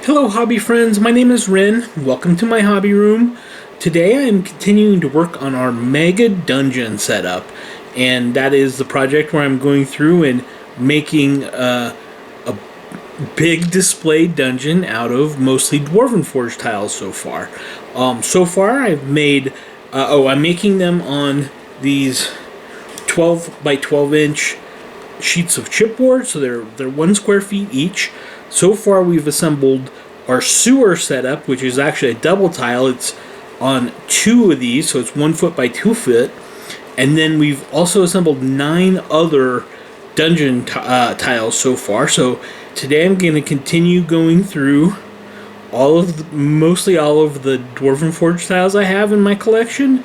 Hello hobby friends, my name is Ren. Welcome to my hobby room. Today I am continuing to work on our mega dungeon setup, and that is the project where I'm going through and making a big display dungeon out of mostly Dwarven Forge tiles so far. So far I've made, I'm making them on these 12 by 12 inch sheets of chipboard, so they're 1 square feet each. So far we've assembled our sewer setup, which is actually a double tile. It's on 2 of these, so it's 1 foot by 2 foot. And then we've also assembled 9 other dungeon tiles so far. So today I'm going to continue going through mostly all of the Dwarven Forge tiles I have in my collection,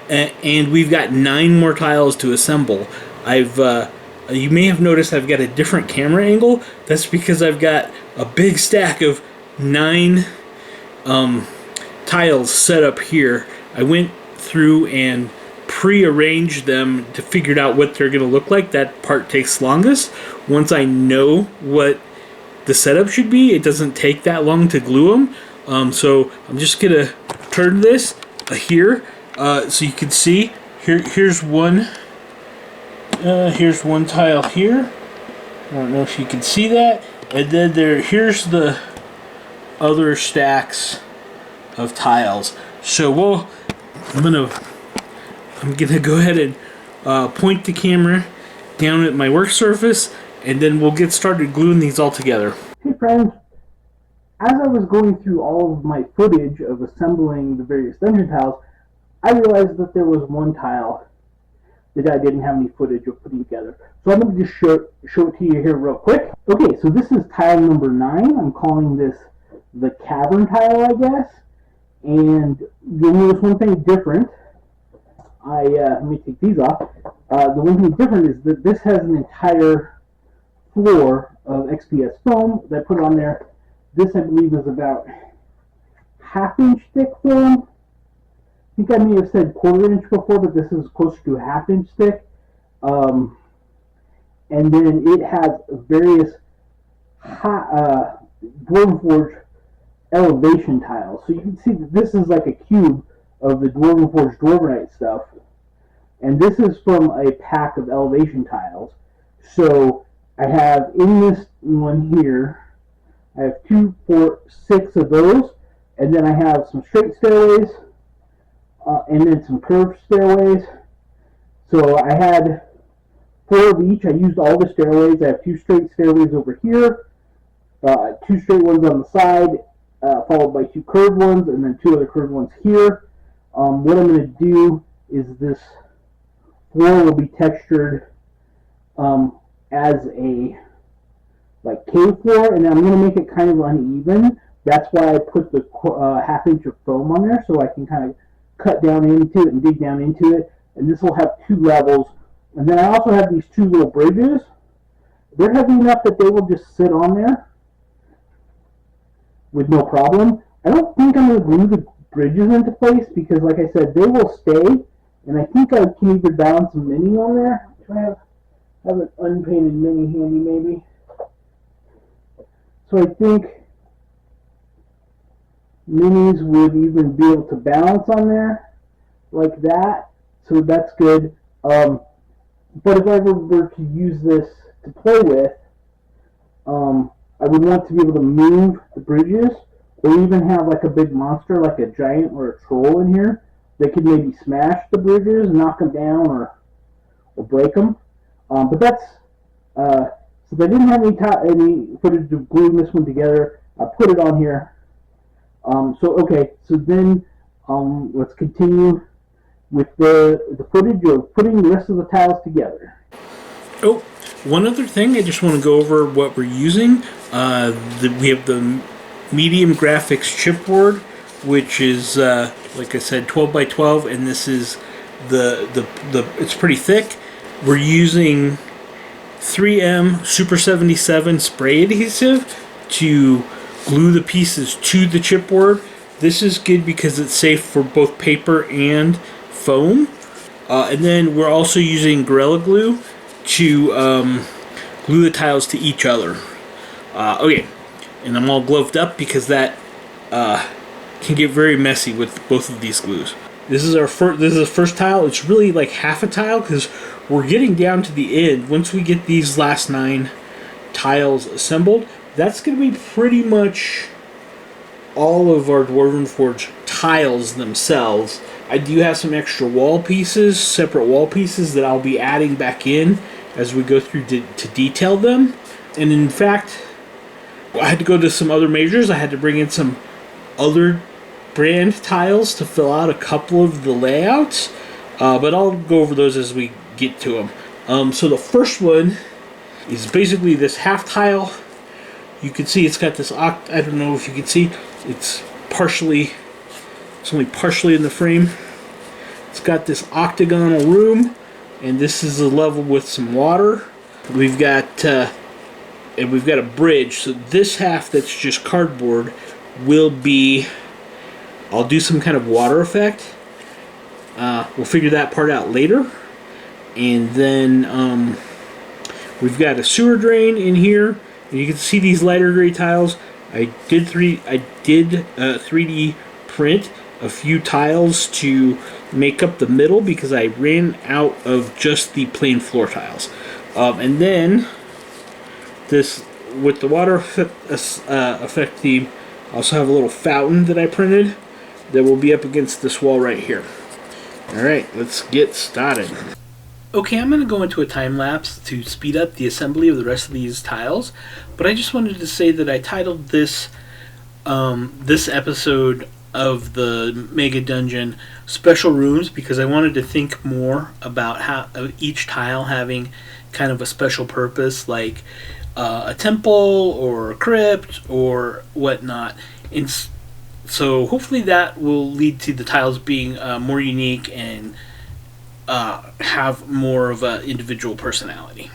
and we've got 9 more tiles to assemble. You may have noticed I've got a different camera angle. That's because I've got a big stack of 9 tiles set up here. I went through and pre-arranged them to figure out what they're going to look like. That part takes longest. Once I know what the setup should be, it doesn't take that long to glue them. So I'm just going to turn this here so you can see. Here's one. Here's one tile here. I don't know if you can see that. And then here's the other stacks of tiles. So I'm gonna go ahead and point the camera down at my work surface, and then we'll get started gluing these all together. Hey friends, as I was going through all of my footage of assembling the various dungeon tiles, I realized that there was one tile that I didn't have any footage of putting together. So I'm going to just show it to you here real quick. Okay, so this is tile number 9. I'm calling this the cavern tile, I guess. And you'll notice one thing different. Let me take these off. The one thing different is that this has an entire floor of XPS foam that I put on there. This, I believe, is about 1/2 inch thick foam. I think I may have said 1/4 inch before, but this is closer to 1/2 inch thick. And then it has various Dwarven Forge elevation tiles. So you can see that this is like a cube of the Dwarven Forge Dwarvenite stuff. And this is from a pack of elevation tiles. So I have in this one here, I have 2, 4, 6 of those. And then I have some straight stairways. And then some curved stairways. So I had 4 of each. I used all the stairways. I have 2 straight stairways over here, 2 straight ones on the side, followed by 2 curved ones, and then 2 other curved ones here. What I'm going to do is this floor will be textured as a cave floor, and I'm going to make it kind of uneven. That's why I put the 1/2 inch of foam on there, so I can kind of cut down into it and dig down into it. And this will have 2 levels. And then I also have these 2 little bridges. They're heavy enough that they will just sit on there with no problem. I don't think I'm going to glue the bridges into place because, like I said, they will stay. And I think I can even balance a mini on there. I have an unpainted mini handy maybe. So I think minis would even be able to balance on there like that, so that's good. But if I were to use this to play with, I would want to be able to move the bridges, or even have like a big monster, like a giant or a troll in here, that could maybe smash the bridges, knock them down, or break them. But that's, since I didn't have any footage of gluing this one together, I put it on here. So then let's continue with the footage of putting the rest of the tiles together. Oh, one other thing, I just want to go over what we're using. We have the medium graphics chipboard, which is, like I said, 12 by 12, and this is it's pretty thick. We're using 3M Super 77 spray adhesive to glue the pieces to the chipboard. This is good because it's safe for both paper and foam. And then we're also using Gorilla Glue to glue the tiles to each other. Okay, And I'm all gloved up because that can get very messy with both of these glues. This is our first. This is the first tile. It's really like half a tile because we're getting down to the end. Once we get these last 9 tiles assembled, that's going to be pretty much all of our Dwarven Forge tiles themselves. I do have some extra wall pieces, separate wall pieces that I'll be adding back in as we go through to detail them. And in fact, I had to go to some other measures. I had to bring in some other brand tiles to fill out a couple of the layouts, but I'll go over those as we get to them. So the first one is basically this half tile. You can see it's got this I don't know if you can see, it's only partially in the frame. It's got this octagonal room, and this is a level with some water. We've got a bridge. So this half that's just cardboard will be, I'll do some kind of water effect. We'll figure that part out later. And then we've got a sewer drain in here. And you can see these lighter gray tiles. I did 3D print a few tiles to make up the middle because I ran out of just the plain floor tiles. And then this, with the water effect theme, I also have a little fountain that I printed that will be up against this wall right here. Alright, let's get started. Okay, I'm going to go into a time lapse to speed up the assembly of the rest of these tiles, but I just wanted to say that I titled this episode of the Mega Dungeon Special Rooms because I wanted to think more about how each tile having kind of a special purpose, like a temple or a crypt or whatnot. And so hopefully that will lead to the tiles being more unique and have more of an individual personality.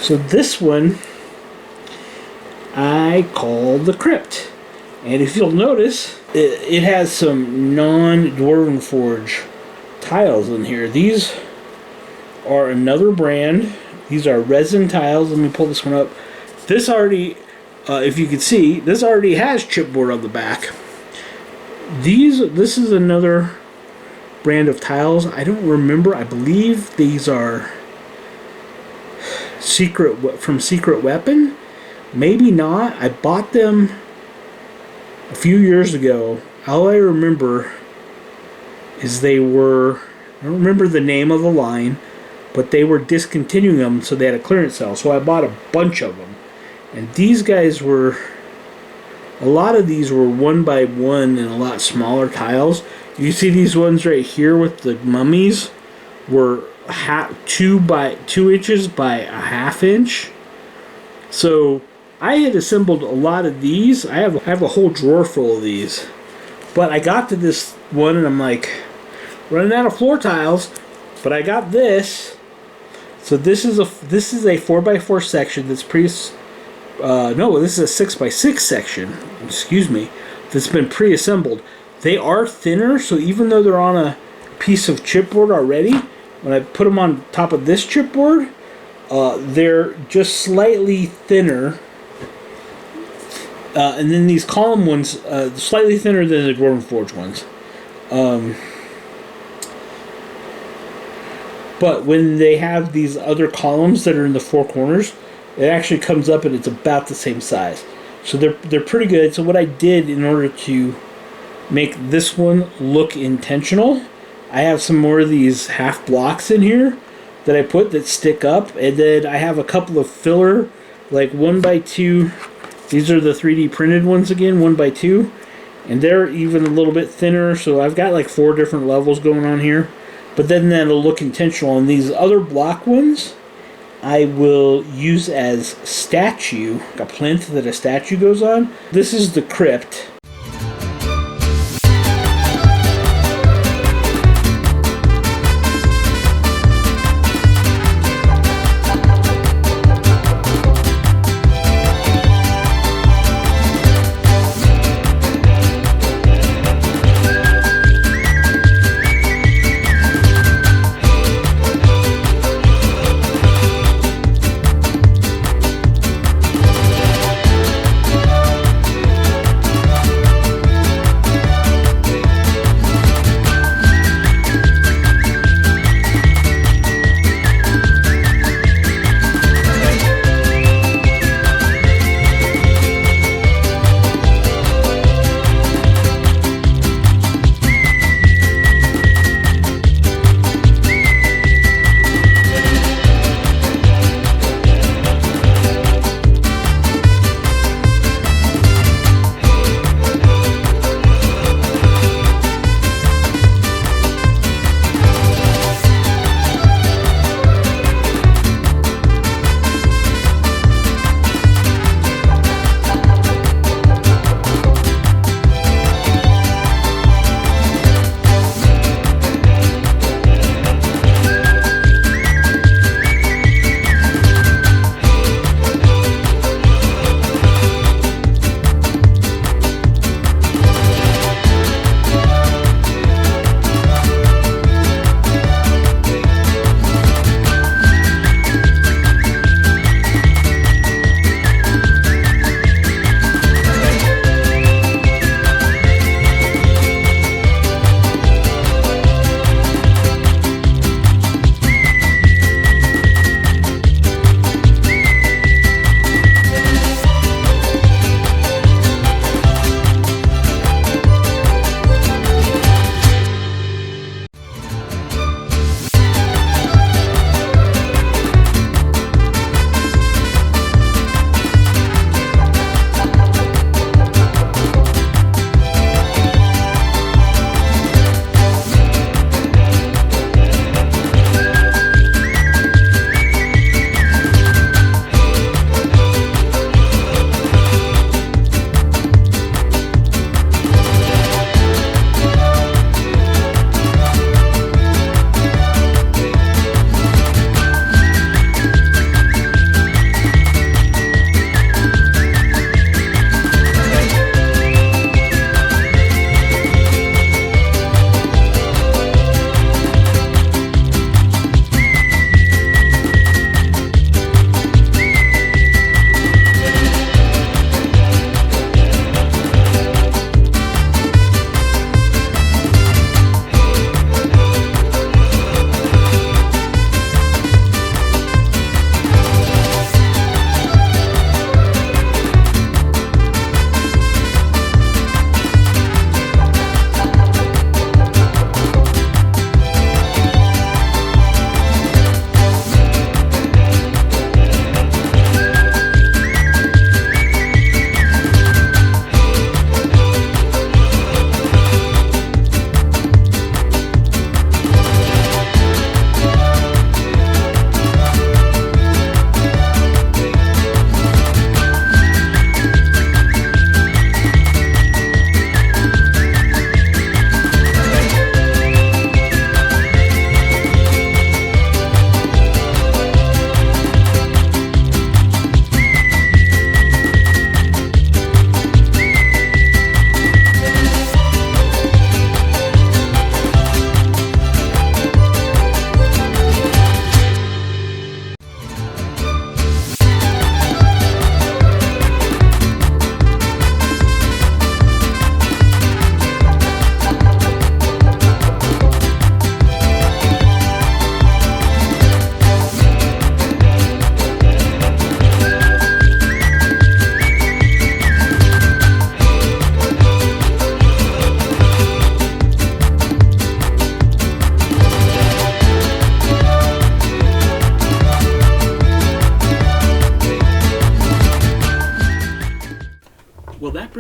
So this one I call the Crypt. And if you'll notice, it has some non-Dwarven Forge tiles in here. These are another brand. These are resin tiles. Let me pull this one up. This already, if you can see, this already has chipboard on the back. This is another brand of tiles. I don't remember. I believe these are from Secret Weapon. Maybe not. I bought them a few years ago. All I remember is they were, I don't remember the name of the line, but they were discontinuing them, so they had a clearance sale. So I bought a bunch of them. And these guys were, a lot of these were 1x1 and a lot smaller tiles. You see these ones right here with the mummies were 2 inches by a ½ inch. So I had assembled a lot of these. I have a whole drawer full of these. But I got to this one and I'm like, running out of floor tiles. But I got this. So this is a 4x4 section that's no, this is a 6x6 section. Excuse me. That's been pre-assembled. They are thinner, so even though they're on a piece of chipboard already, when I put them on top of this chipboard, they're just slightly thinner. And then these column ones, slightly thinner than the Dwarven Forge ones. But when they have these other columns that are in the four corners, it actually comes up and it's about the same size. So they're pretty good. So what I did in order to make this one look intentional, I have some more of these half blocks in here that I put that stick up, and then I have a couple of filler, like 1x2. These are the 3D printed ones again, 1x2, and they're even a little bit thinner. So I've got like 4 different levels going on here, but then that'll look intentional. And these other block ones I will use as statue, like a plinth that a statue goes on. This is the Crypt.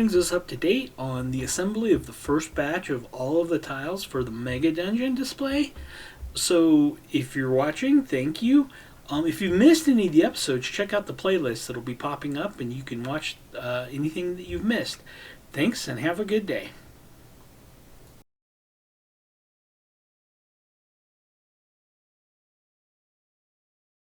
brings us up to date on the assembly of the first batch of all of the tiles for the Mega Dungeon display. So if you're watching, thank you. If you've missed any of the episodes, check out the playlist that'll be popping up and you can watch anything that you've missed. Thanks and have a good day.